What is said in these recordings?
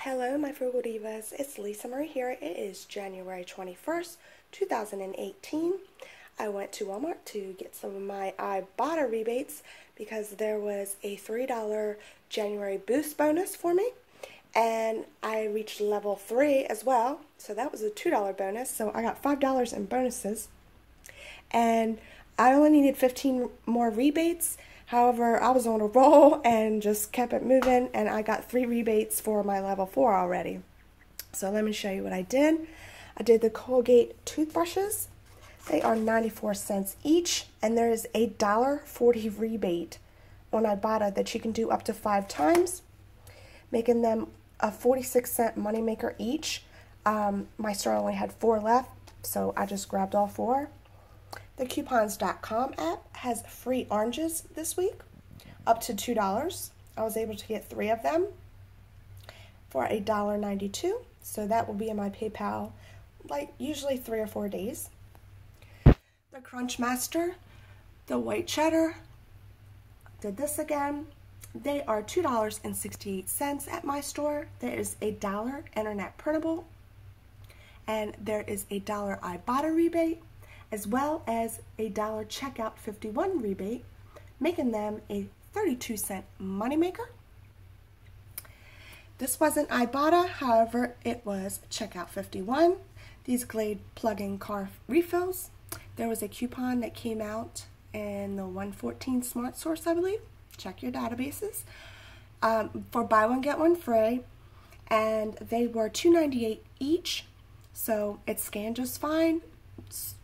Hello, my Frugal Divas. It's Lisa Marie here. It is January 21st, 2018. I went to Walmart to get some of my Ibotta rebates because there was a $3 January boost bonus for me. And I reached level 3 as well, so that was a $2 bonus. So I got $5 in bonuses. And I only needed 15 more rebates. However, I was on a roll and just kept it moving, and I got 3 rebates for my level 4 already. So let me show you what I did. I did the Colgate toothbrushes. They are 94 cents each, and there is a $1.40 rebate on Ibotta that you can do up to 5 times, making them a 46-cent moneymaker each. My store only had 4 left, so I just grabbed all 4. The coupons.com app has free oranges this week, up to $2. I was able to get 3 of them for $1.92, so that will be in my PayPal, like usually 3 or 4 days. The Crunchmaster, the white cheddar, did this again. They are $2.68 at my store. There is a $1 internet printable, and there is a $1 Ibotta rebate, as well as a $1 checkout 51 rebate, making them a 32-cent moneymaker. This wasn't Ibotta, however, it was checkout 51. These Glade plug-in car refills. There was a coupon that came out in the 114 Smart Source, I believe. Check your databases. For buy one, get one free. And they were $2.98 each, so it scanned just fine.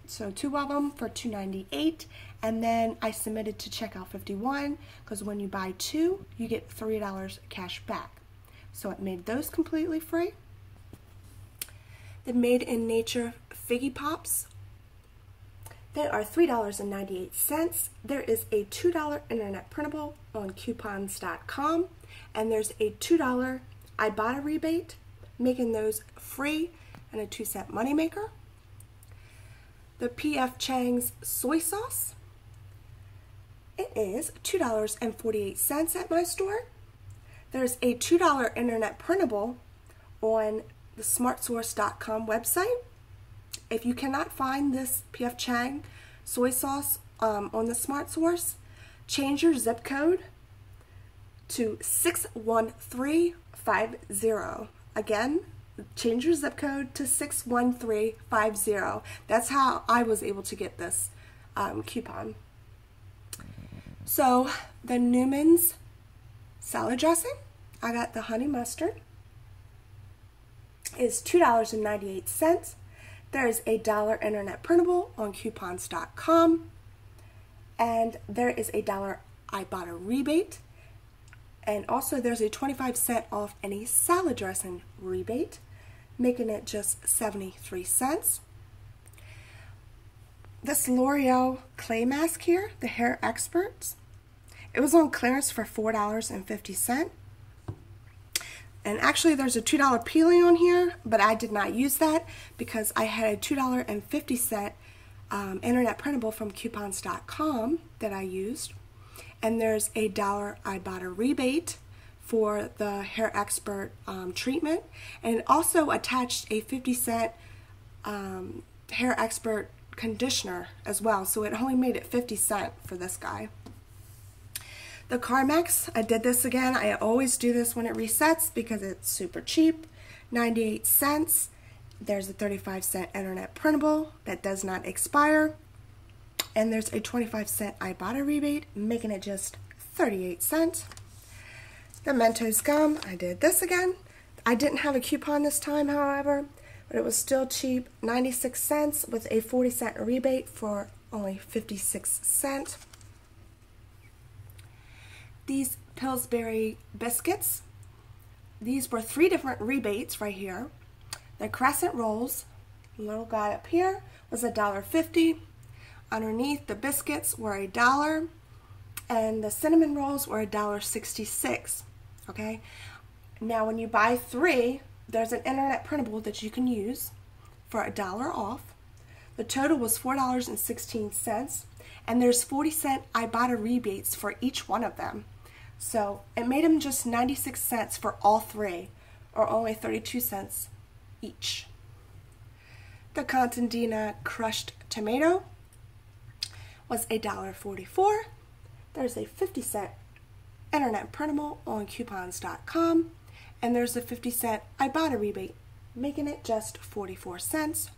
So 2 of them for $2.98, and then I submitted to checkout 51 because when you buy 2, you get $3 cash back. So it made those completely free. The Made in Nature Figgy Pops, they are $3.98. There is a $2 internet printable on coupons.com, and there's a $2 Ibotta rebate, making those free and a 2-cent moneymaker. The P.F. Chang's soy sauce, it is $2.48 at my store. There's a $2 internet printable on the smartsource.com website. If you cannot find this P.F. Chang soy sauce on the Smart Source, change your zip code to 61350. Again, change your zip code to 61350. That's how I was able to get this coupon. So the Newman's salad dressing, I got the honey mustard, is $2.98. There's a $1 internet printable on coupons.com, and there is a $1 Ibotta rebate. And also there's a 25-cent off any salad dressing rebate, making it just 73 cents. This L'Oreal clay mask here, the Hair Experts, it was on clearance for $4.50. And actually there's a $2 peeling on here, but I did not use that because I had a $2.50 internet printable from coupons.com that I used. And there's a $1 Ibotta rebate for the Hair Expert treatment. And it also attached a 50-cent Hair Expert conditioner as well. So it only made it 50 cents for this guy. The Carmex, I did this again. I always do this when it resets because it's super cheap. 98 cents. There's a 35-cent internet printable that does not expire. And there's a 25-cent Ibotta rebate, making it just 38 cents. The Mentos gum, I did this again. I didn't have a coupon this time, however, but it was still cheap, 96 cents with a 40-cent rebate for only 56 cents. These Pillsbury biscuits, these were 3 different rebates right here. The Crescent Rolls, little guy up here, was $1.50. Underneath, the biscuits were $1, and the cinnamon rolls were $1.66. Okay, now when you buy 3, there's an internet printable that you can use for $1 off. The total was $4.16, and there's 40-cent Ibotta rebates for each one of them. So it made them just 96 cents for all 3. or only 32 cents each. The Contadina crushed tomato was $1.44. There's a 50-cent internet printable on coupons.com, and there's a 50-cent Ibotta rebate, making it just 44 cents.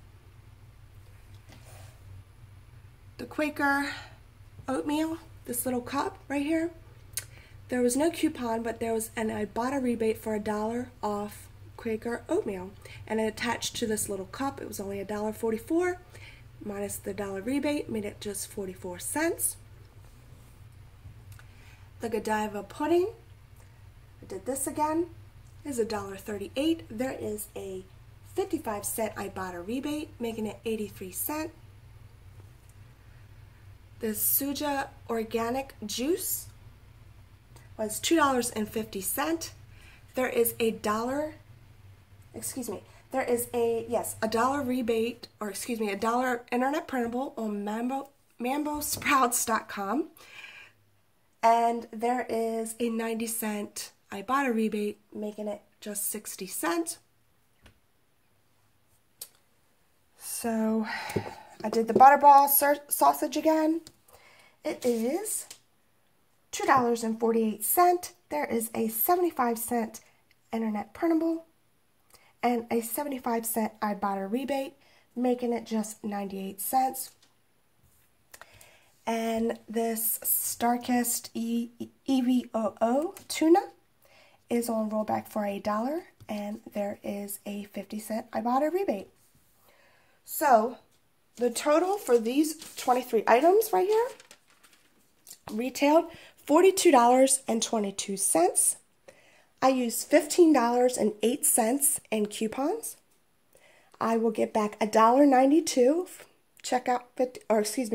The Quaker oatmeal, this little cup right here, there was no coupon, but there was an Ibotta rebate for $1 off Quaker oatmeal, and it attached to this little cup. It was only $1.44 minus the $1 rebate, made it just 44 cents. The Godiva pudding, I did this again, is $1.38. There is a 55-cent Ibotta rebate, making it 83 cents. The Suja organic juice was $2.50. There is a $1 rebate, or a $1 internet printable on mambosprouts.com. And there is a 90-cent Ibotta rebate, making it just 60 cents. So I did the butterball sausage again. It is $2.48. There is a 75-cent internet printable and a 75-cent Ibotta rebate, making it just 98 cents. And this Starkist EVOO tuna is on rollback for $1, and there is a 50-cent Ibotta rebate. So the total for these 23 items right here retailed $42.22. I used $15.08 in coupons. I will get back $1.92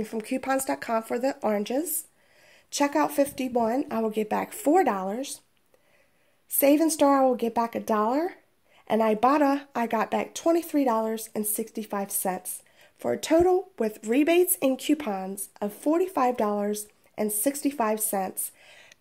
from coupons.com for the oranges. Checkout 51, I will get back $4. Savingstar, I will get back $1. And Ibotta, I got back $23.65 for a total with rebates and coupons of $45.65,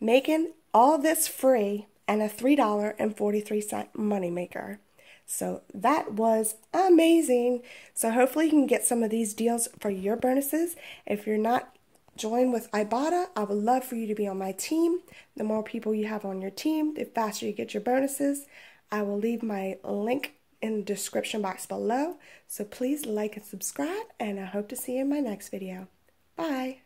making all this free and a $3.43 moneymaker. So that was amazing. So hopefully you can get some of these deals for your bonuses. If you're not joined with Ibotta, I would love for you to be on my team. The more people you have on your team, the faster you get your bonuses. I will leave my link in the description box below. So please like and subscribe, and I hope to see you in my next video. Bye.